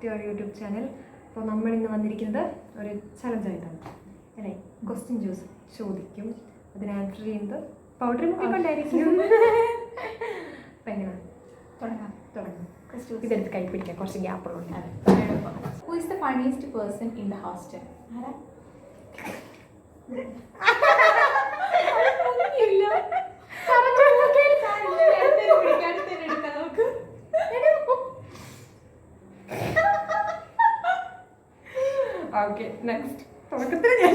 To our YouTube channel. അപ്പോൾ നമ്മളിന്ന് വന്നിരിക്കുന്നത് ഒരു ചലഞ്ചായിട്ടാണ് അല്ലേ. ക്വസ്റ്റ്യൻ ചോദിക്കും, അതിന് ആൻസർ ചെയ്യുന്നത് പൗഡർ മുക്കിക്കൊണ്ടായിരിക്കും. അപ്പം എങ്ങനെ തുടങ്ങാം? ഇതെടുത്ത് കൈ പിടിക്കാം, കുറച്ച് ഗ്യാപ്പുകളുണ്ട്. Who is the funniest person in the hostel? Okay, next. തുടക്കത്തിൽ ഞാൻ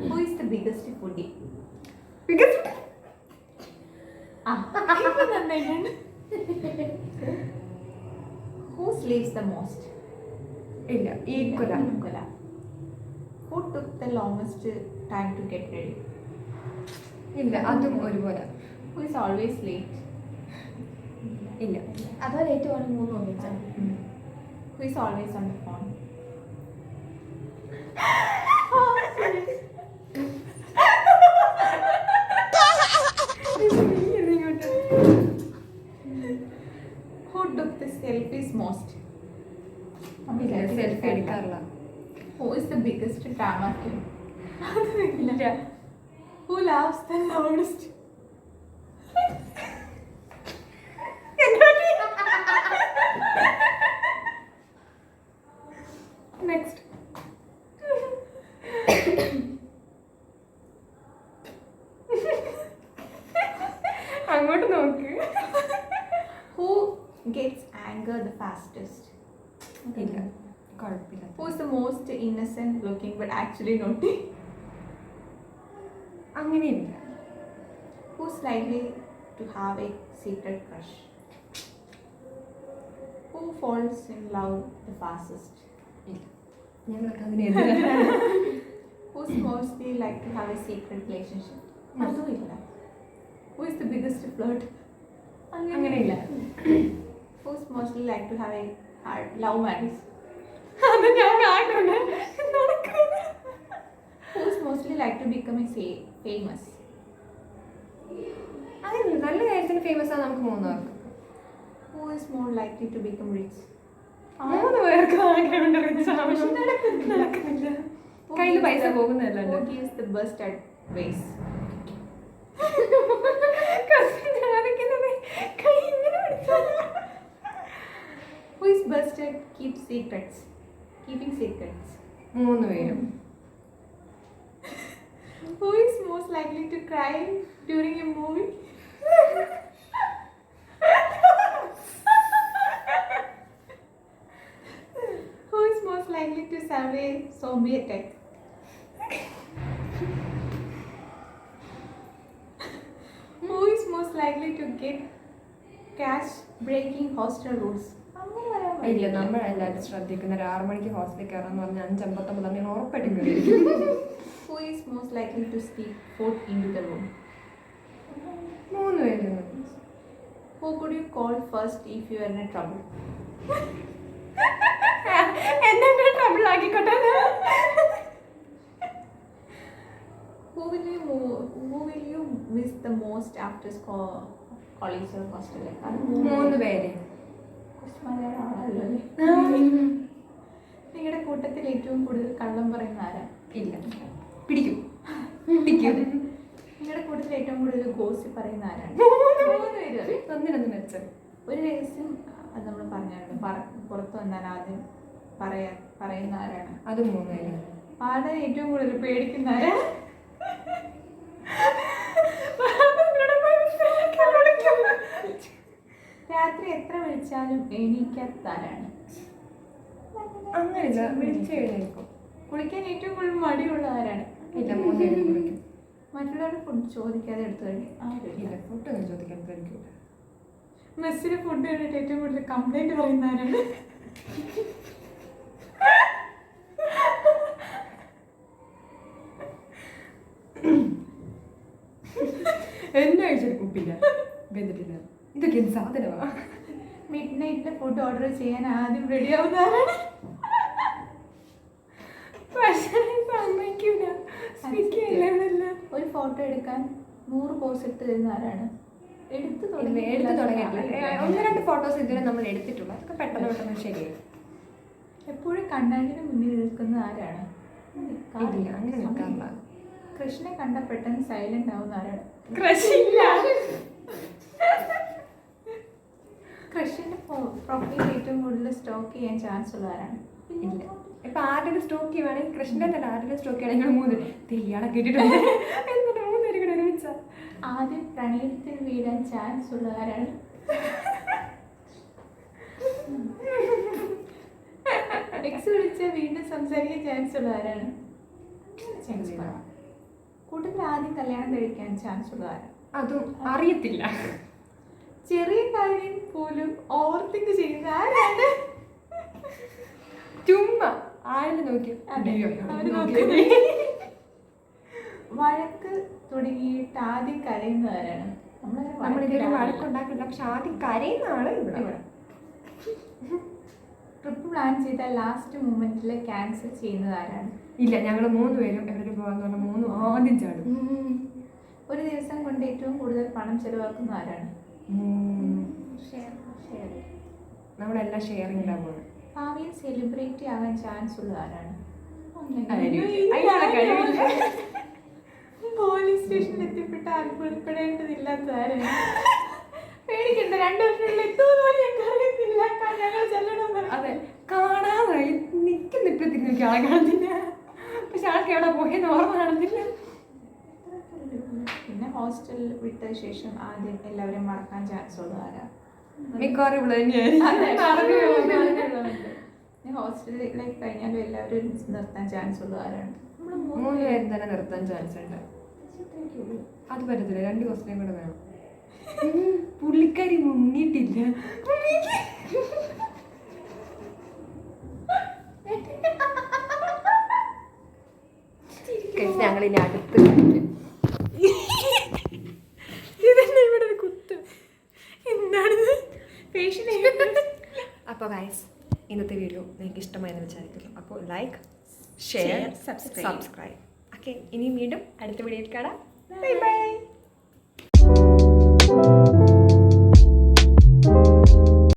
Who is the biggest foodie? biggest Who sleeps the most? ഇല്ല, ഈക്വല. Who took the longest time to get ready? ഇല്ല, അതും ഒരുപോലെ. Who is always late? ഇല്ല, അതോ late പോലെ മൂന്ന് ഒന്നിച്ചാണ്. Who is always on the phone? Who took the selfies most? Selfie എടുക്കാറില്ല. Who is the biggest drama king? Who laughs the loudest? Next. അങ്ങോട്ട് നോക്ക്. Who gets anger the fastest? ഇല്ല, കുഴപ്പമില്ല. Who is the most innocent looking but actually naughty? അങ്ങനെയില്ല. Who's likely to have a secret crush? Who falls in love the fastest? ഞങ്ങൾക്ക് അതിനെതിരാണ്. Who's mostly like to have a secret relationship? അതുമില്ല. Who is the biggest flirt? അങ്ങനെയില്ല. Who's mostly like to have a hard love marriage? അത് ഞാൻ കാണുന്നുണ്ട്. Who's mostly like to become a famous? അങ്ങനെയില്ല, നല്ല കാര്യത്തിന് famous ആണ് നമുക്ക് മൂന്നാർക്ക്. Who is more likely to become rich? മൂന്ന് പേർക്ക് ആഗ്രഹമുണ്ട് rich ആവണം. നടക്കുന്നില്ല. കയ്യിൽ പൈസ പോകുന്നതല്ലാണ്ട്. Who gives the best advice? Who is best at keeping secrets? മൂന്ന് പേരും. Who is most likely to cry during a movie? Who is most likely to survive zombie attack? Who is most likely to get cash breaking hostel rules? ഇല്ല, നമ്മളെല്ലാവരും ശ്രദ്ധിക്കുന്ന ഒരു 6 മണിക്ക് ഹോസ്പിറ്റലിൽ കയറാന്ന് പറഞ്ഞാൽ 5:59 ഞാൻ ഉറപ്പായിട്ടും കയറിയിരിക്കും. Who is most likely to sneak food into the room? മൂന്ന് പേരും. Who could you call first if you are in a trouble? എന്നെ trouble ആക്കിക്കോട്ടെ. Who will you miss the most after college or hostel? മൂന്ന് പേര്. നിങ്ങളുടെ കൂട്ടത്തിൽ ഏറ്റവും കൂടുതൽ കള്ളം പറയുന്ന ആരാ? ഇല്ല, പിടിക്കും. നിങ്ങളുടെ കൂട്ടത്തിൽ ഏറ്റവും കൂടുതൽ ഗോസിപ്പ് പറയുന്ന ആരാണ്? ഒന്നിനൊന്നും വെച്ചത്. ഒരു രഹസ്യം അത് നമ്മൾ പറഞ്ഞായിരുന്നു, പുറത്തു വന്നാൽ ആദ്യം പറയുന്ന ആരാണ്? അത് മൂന്ന് പേര്. ആരുടെ ഏറ്റവും കൂടുതൽ പേടിക്കുന്ന ആരാണ്? രാത്രി എത്ര വിളിച്ചാലും എണീക്കാത്ത ആരാണ്? അങ്ങനെയില്ല, വിളിച്ചു കഴിഞ്ഞേക്കും. കുളിക്കാൻ ഏറ്റവും കൂടുതൽ മടിയുള്ള ആരാണ്? ഇല്ല, മൂന്ന് പേരും വിളിക്കും. മറ്റുള്ളവരുടെ ഫുഡ് ചോദിക്കാതെ എടുത്തു കഴിഞ്ഞു. ഇല്ല, ഫുഡൊന്നും ചോദിക്കാൻ കഴിക്കില്ല. മെസ്സിന് ഫുഡ് കണ്ടിട്ട് ഏറ്റവും കൂടുതൽ കംപ്ലൈന്റ് പറയുന്ന ആരാണ്? എന്നെ കഴിച്ചൊരു കുപ്പില്ല, വെന്തിട്ടില്ല. ഇതൊക്കെ എന്ത് സാധനമാ? മിഡ് നൈറ്റിലെ ഫുഡ് ഓർഡർ ചെയ്യാൻ ആദ്യം റെഡി ആവുന്ന ആരാണ്? സമ്മതിക്കൂല. ഒരു ഫോട്ടോ എടുക്കാൻ 100 പോസ് ഇട്ട് തരുന്ന ആരാണ്? എടുത്തു എടുത്ത് തുടങ്ങിയിട്ടില്ല. 1-2 ഫോട്ടോസ് ഇതുവരെ നമ്മൾ എടുത്തിട്ടുള്ളൂ. അതൊക്കെ പെട്ടെന്ന് ശരിയായി. എപ്പോഴും കണ്ണാടിന് മുന്നിൽ നിൽക്കുന്ന ആരാണ്? ഇല്ല, അങ്ങനെ നിൽക്കാറില്ല. കൃഷ്ണനെ കണ്ട പെട്ടെന്ന് സൈലന്റ് ആവുന്ന ആരാണ്? കൃഷ്ണന്റെ പ്രൊഫൈൽ ഏറ്റവും കൂടുതൽ സ്റ്റോക്ക് ചെയ്യാൻ ചാൻസ് ഉള്ള ആരാണ്? ഇല്ല. ഇപ്പൊ ആരുടെ സ്റ്റോക്ക് ചെയ്യുവാണെങ്കിൽ കൃഷ്ണന്റെ തന്നെ ആരുടെ സ്റ്റോക്ക് ചെയ്യണമെങ്കിൽ 3 ഇയാളെ കേട്ടിട്ടുണ്ട് എന്നിട്ട് 3 പേരും കൂടെ ഒരുമിച്ച. ആദ്യം പ്രണയത്തിൽ വീഴാൻ ചാൻസ് ഉള്ള ആരാണ്? എക്സ് വിളിച്ച വീണ്ടും സംസാരിക്കാൻ ചാൻസ് ഉള്ള ആരാണ്? കൂട്ടത്തിൽ ആദ്യം കല്യാണം കഴിക്കാൻ ചാൻസ് ഉള്ള ആരാണ്? അതും അറിയത്തില്ല. ചെറിയ കാര്യം പോലും ഓവർതിങ്ക് ചെയ്യുന്ന ആരാണ്? ചുമ്മാ ആരും നോക്കി അവര് നോക്കി. വഴക്ക് തുടങ്ങിയിട്ട് ആദ്യം കരയുന്ന ആരാണ്? നമ്മളിതൊരു വഴക്കുണ്ടാക്കില്ല, പക്ഷെ ആദ്യം കരയുന്ന ആള് ഇവിടെ. ട്രിപ്പ് പ്ലാൻ ചെയ്ത ലാസ്റ്റ് മൊമെന്റിൽ ക്യാൻസൽ ചെയ്യുന്നത് ആരാണ്? ഇല്ല, ഞങ്ങൾ 3 പേരും എവിടെ പോകാന്ന് പറഞ്ഞാൽ 3 ആദ്യം ചാടും. ഒരു ദിവസം കൊണ്ട് ഏറ്റവും കൂടുതൽ പണം ചെലവാക്കുന്ന ആരാണ്? നമ്മളെല്ലാം ഷെയറിങ്ങിലാണ് പോകുന്നത്. ഭാവിയിൽ സെലിബ്രിറ്റി ആകാൻ ചാൻസ് ഉള്ള ആരാണ്? പോലീസ് സ്റ്റേഷനിൽ എത്തിപ്പെട്ട അത്ഭുതപ്പെടേണ്ടതില്ലാത്ത ആരാണ്? പേടിക്കണ്ട, 2 വർഷങ്ങളിൽ എത്തുമെന്ന് ഞങ്ങൾക്ക് അറിയത്തില്ല. ഞങ്ങൾ ചെല്ലണം. അതെ, കാണാതായി നിൽക്കുന്നിപ്പത്തിരിക്കും ആളെ കാണുന്നില്ല, പക്ഷെ ആൾക്ക് എവിടെ പോയെന്ന് ഓർമ്മ കാണുന്നില്ല. പിന്നെ ഹോസ്റ്റൽ വിട്ട ശേഷം ആദ്യം എല്ലാവരും മറക്കാൻ ചാൻസ് ഉള്ള ആരാ? മിക്കവാറും ഇവിടെ തന്നെയായിരിക്കും. ഹോസ്റ്റലിലേക്ക് കഴിഞ്ഞാലും എല്ലാവരും നിർത്താൻ ചാൻസ് ഉള്ള ആരാണ്? 3 പേരും തന്നെ നിർത്താൻ ചാൻസ് ഉണ്ട്. അത് പറ്റത്തില്ല, 2 ക്വസ്റ്റ്യൻ കൂടെ വേണം. പുള്ളിക്കാരി മുങ്ങിയിട്ടില്ല. ഞങ്ങളിനി അടുത്ത് ഇതന്നെ ഇവിടെ ഒരു കുത്ത്. എന്താണിത്? അപ്പോൾ ഗൈസ്, ഇന്നത്തെ വീഡിയോ നിങ്ങൾക്ക് ഇഷ്ടമായെന്ന് വിചാരിക്കുന്നു. അപ്പോൾ ലൈക്ക്, ഷെയർ, സബ്സ്ക്രൈബ്. ഓക്കെ, ഇനി വീണ്ടും അടുത്ത വീഡിയോയിൽ കാണാം. Bye bye.